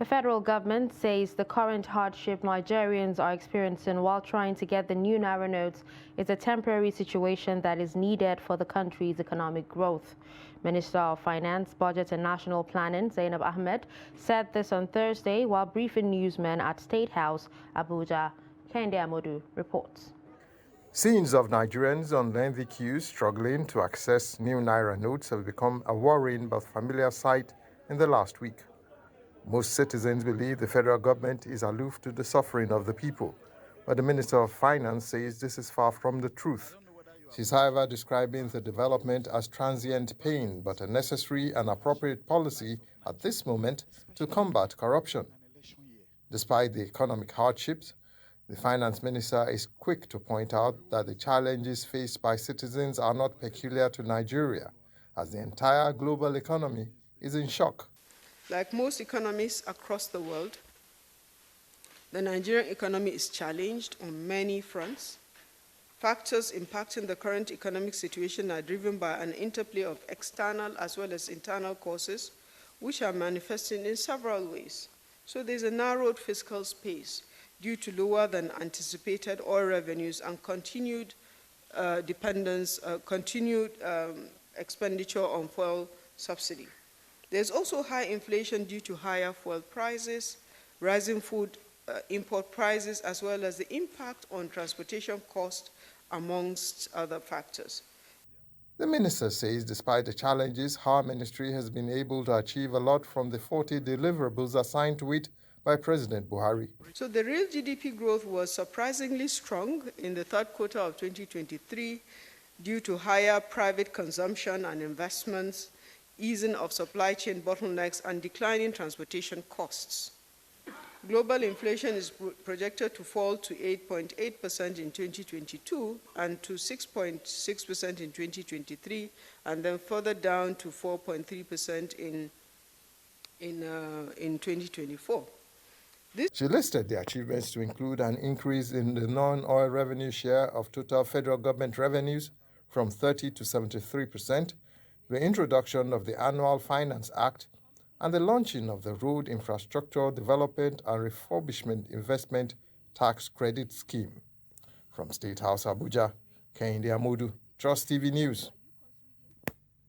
The federal government says the current hardship Nigerians are experiencing while trying to get the new NAIRA notes is a temporary situation that is needed for the country's economic growth. Minister of Finance, Budget and National Planning, Zainab Ahmed, said this on Thursday while briefing newsmen at State House, Abuja. Kende Amodu reports. Scenes of Nigerians on lengthy queues struggling to access new NAIRA notes have become a worrying but familiar sight in the last week. Most citizens believe the federal government is aloof to the suffering of the people, but the Minister of Finance says this is far from the truth. She's, however, describing the development as transient pain, but a necessary and appropriate policy at this moment to combat corruption. Despite the economic hardships, the Finance Minister is quick to point out that the challenges faced by citizens are not peculiar to Nigeria, as the entire global economy is in shock. Like most economies across the world, the Nigerian economy is challenged on many fronts. Factors impacting the current economic situation are driven by an interplay of external as well as internal causes, which are manifesting in several ways. So there's a narrowed fiscal space due to lower than anticipated oil revenues and continued expenditure on fuel subsidy. There's also high inflation due to higher fuel prices, rising food import prices, as well as the impact on transportation costs, amongst other factors. The minister says despite the challenges, her ministry has been able to achieve a lot from the 40 deliverables assigned to it by President Buhari. So the real GDP growth was surprisingly strong in the third quarter of 2023 due to higher private consumption and investments, easing of supply chain bottlenecks, and declining transportation costs. Global inflation is projected to fall to 8.8% in 2022 and to 6.6% in 2023, and then further down to 4.3% in 2024. She listed the achievements to include an increase in the non-oil revenue share of total federal government revenues from 30 to 73%, the introduction of the Annual Finance Act, and the launching of the Road Infrastructure Development and Refurbishment Investment Tax Credit Scheme. From State House, Abuja, Kende Amodu, Trust TV News.